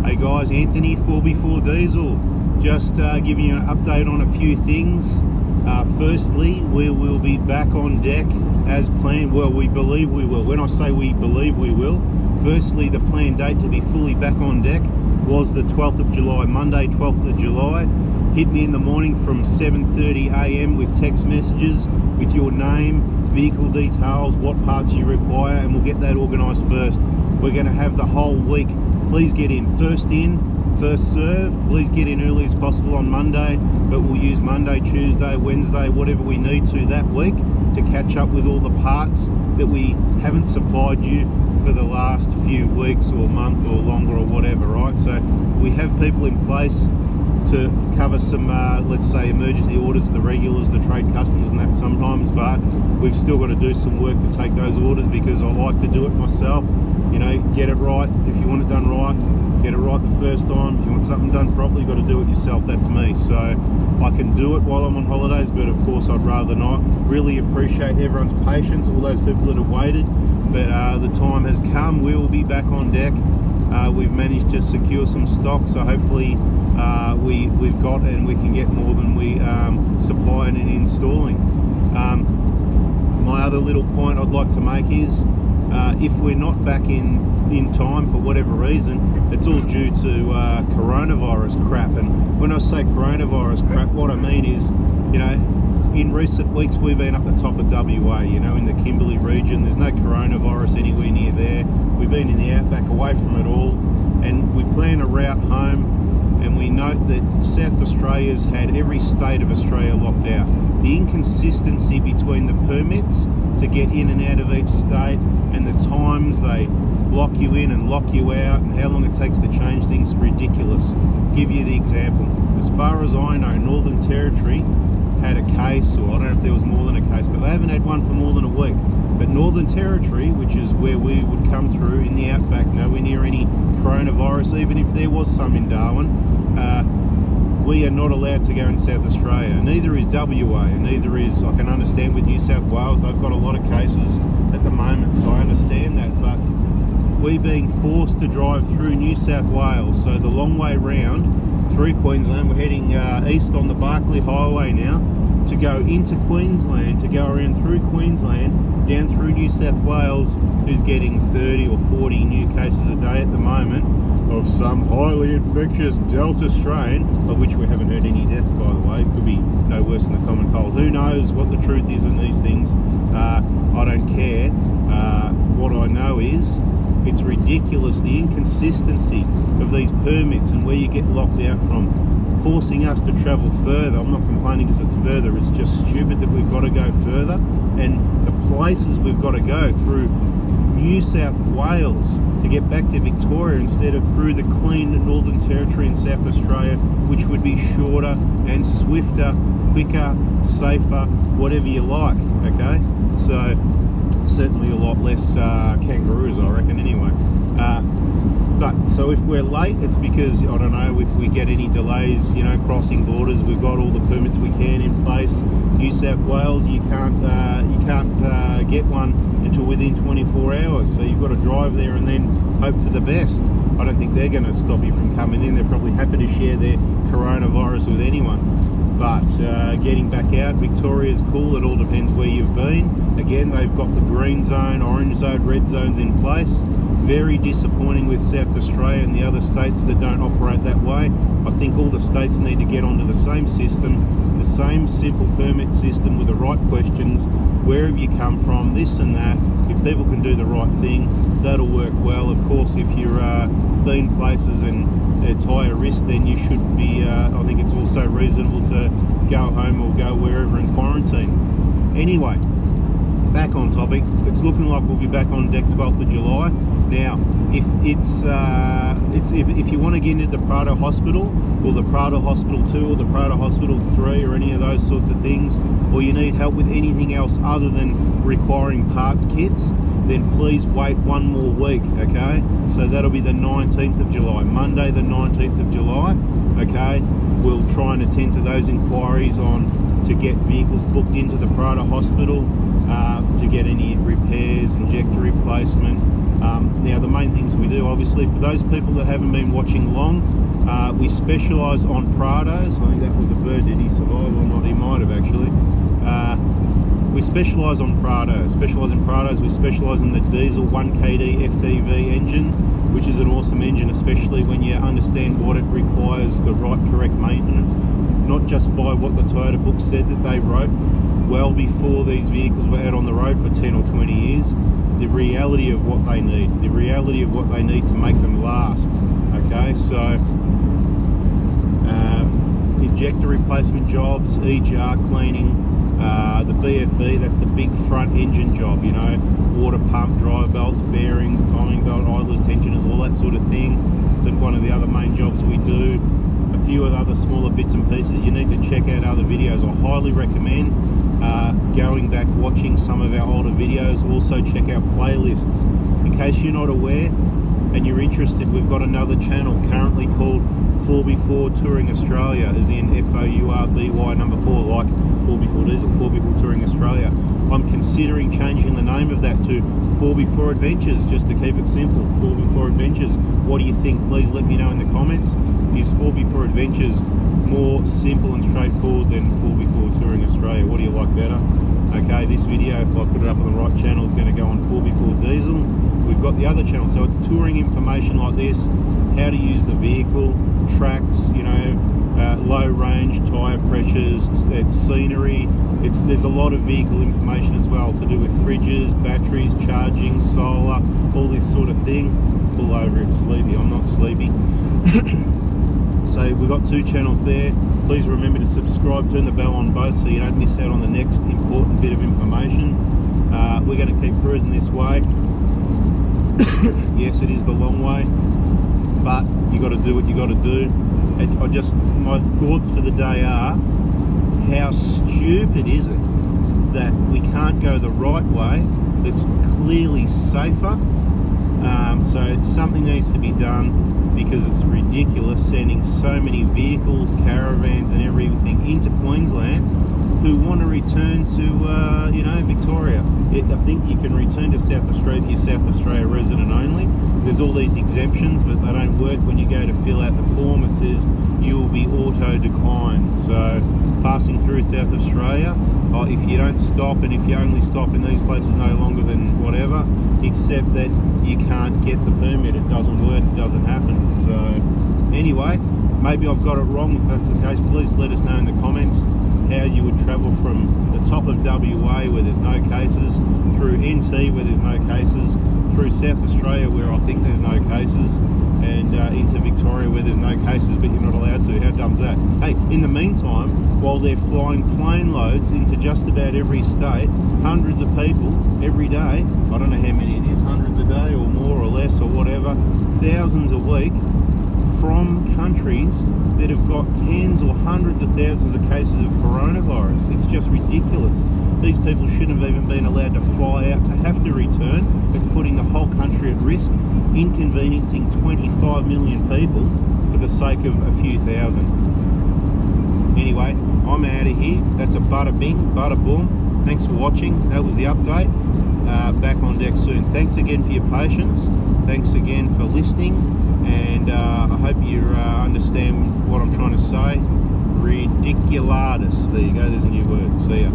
Hey guys, Anthony, FOURBY4DIESEL. Just giving you an update on a few things. Firstly, we will be back on deck as planned. Well, we believe we will. When I say we believe we will, firstly, the planned date to be fully back on deck was the 12th of July, Monday, 12th of July. Hit me in the morning from 7:30 a.m. with text messages with your name, vehicle details, what parts you require, and we'll get that organised first. We're going to have the whole week. Please get in, first serve. Please get in early as possible on Monday, but we'll use Monday, Tuesday, Wednesday, whatever we need to that week to catch up with all the parts that we haven't supplied you for the last few weeks or month or longer or whatever, right? So we have people in place to cover some, let's say, emergency orders, the regulars, the trade customers and that sometimes, but we've still got to do some work to take those orders because I like to do it myself. You know, get it right. If you want it done right, get it right the first time. If you want something done properly, you've got to do it yourself. That's me. So I can do it while I'm on holidays, but of course I'd rather not. Really appreciate everyone's patience, all those people that have waited, but the time has come. We will be back on deck. We've managed to secure some stock, so hopefully we've got and we can get more than we supplying and installing. My other little point I'd like to make is if we're not back in time for whatever reason, it's all due to coronavirus crap. And when I say coronavirus crap, what I mean is, you know, in recent weeks we've been up the top of WA, you know, in the Kimberley region. There's no coronavirus anywhere near there. We've been in the outback, away from it all, and we plan a route home. And we note that South Australia's had every state of Australia locked out. The inconsistency between the permits to get in and out of each state and the times they lock you in and lock you out and how long it takes to change things is ridiculous. Give you the example. As far as I know, Northern Territory had a case, or I don't know if there was more than a case, but they haven't had one for more than a week. But Northern Territory, which is where we would come through in the outback, nowhere near any coronavirus, even if there was some in Darwin, we are not allowed to go in South Australia. Neither is WA, and neither is, I can understand with New South Wales, they've got a lot of cases at the moment, so I understand that, but we being forced to drive through New South Wales, so the long way round through Queensland, we're heading east on the Barkly Highway now, to go into Queensland, to go around through Queensland, down through New South Wales, who's getting 30 or 40 new cases a day at the moment of some highly infectious Delta strain, of which we haven't heard any deaths, by the way. It could be no worse than the common cold. Who knows what the truth is in these things? I don't care. What I know is it's ridiculous, the inconsistency of these permits and where you get locked out from, forcing us to travel further. I'm not complaining because it's further, it's just stupid that we've got to go further, and the places we've got to go through New South Wales to get back to Victoria instead of through the clean Northern Territory in South Australia, which would be shorter and swifter, quicker, safer, whatever you like, okay? So certainly a lot less kangaroos, I reckon, anyway. But so if we're late, it's because, I don't know, if we get any delays, you know, crossing borders. We've got all the permits we can in place. New South Wales, you can't get one until within 24 hours. So you've got to drive there and then hope for the best. I don't think they're going to stop you from coming in. They're probably happy to share their coronavirus with anyone. But getting back out, Victoria's cool. It all depends where you've been. Again, they've got the green zone, orange zone, red zones in place. Very disappointing with South Australia and the other states that don't operate that way. I think all the states need to get onto the same system, the same simple permit system with the right questions. Where have you come from? This and that. If people can do the right thing, that'll work well. Of course, if you're been places and it's higher risk, then you should be, I think it's also reasonable to go home or go wherever in quarantine. Anyway, back on topic. It's looking like we'll be back on deck 12th of July. Now, if if you want to get into the Prado Hospital, or the Prado Hospital 2, or the Prado Hospital 3, or any of those sorts of things, or you need help with anything else other than requiring parts kits, then please wait one more week, okay? So that'll be the 19th of July, Monday the 19th of July, okay? We'll try and attend to those inquiries on to get vehicles booked into the Prado Hospital, to get any repairs, injector replacement, Now the main things we do, obviously, for those people that haven't been watching long, we specialise on Prados. I think that was a bird. Did he survive or not? He might have actually. We specialise on Prados. We specialise in the diesel 1KD FTV engine, which is an awesome engine, especially when you understand what it requires, the right correct maintenance, not just by what the Toyota book said that they wrote well before these vehicles were out on the road for 10 or 20 years. The reality of what they need, to make them last. Okay, so injector replacement jobs, EGR cleaning, the BFE, that's the big front engine job, you know, water pump, drive belts, bearings, timing belt, idlers, tensioners, all that sort of thing. It's one of the other main jobs we do. A few of the other smaller bits and pieces. You need to check out other videos. I highly recommend going back, watching some of our older videos. Also check out playlists. In case you're not aware and you're interested, we've got another channel currently called FOURBY4 Touring Australia, as in FOURBY number 4, like FOURBY4DIESEL, FOURBY4 Touring Australia. I'm considering changing the name of that to FOURBY4 Adventures, just to keep it simple. FOURBY4 Adventures. What do you think? Please let me know in the comments. Is FOURBY4 Adventures more simple and straightforward than FOURBY4 Touring Australia? What do you like better? Okay, this video, if I put it up on the right channel, is going to go on FOURBY4DIESEL. We've got the other channel, so it's touring information like this, how to use the vehicle, tracks, you know, low range, tyre pressures, it's scenery. There's a lot of vehicle information as well to do with fridges, batteries, charging, solar, all this sort of thing. Pull over if sleepy. I'm not sleepy. So we've got 2 channels there. Please remember to subscribe, turn the bell on both so you don't miss out on the next important bit of information. We're going to keep cruising this way. Yes, it is the long way, but you got to do what you got to do. My thoughts for the day are, how stupid is it that we can't go the right way that's clearly safer? So something needs to be done, because it's ridiculous sending so many vehicles, caravans and everything into Queensland who want to return to you know, Victoria. I think you can return to South Australia if you're South Australia resident only. There's all these exemptions, but they don't work. When you go to fill out the form, it says you will be auto declined. So passing through South Australia, if you don't stop, and if you only stop in these places no longer than whatever, except that you can't get the permit, it doesn't work, it doesn't happen. So anyway, maybe I've got it wrong. If that's the case, please let us know in the comments how you would travel from the top of WA, where there's no cases, through NT, where there's no cases, through South Australia, where I think there's no cases, and into Victoria, where there's no cases but you're not allowed to. How dumb's that? Hey, in the meantime, while they're flying plane loads into just about every state, hundreds of people every day, I don't know how many it is, hundreds a day or more or less or whatever, thousands a week, from countries that have got tens or hundreds of thousands of cases of coronavirus. It's just ridiculous. These people shouldn't have even been allowed to fly out, to have to return. It's putting the whole country at risk, inconveniencing 25 million people for the sake of a few thousand. Anyway, I'm out of here. That's a bada bing, bada boom. Thanks for watching. That was the update. Back on deck soon. Thanks again for your patience. Thanks again for listening. And I hope you understand what I'm trying to say. Ridiculatus. There you go, there's a new word. See ya.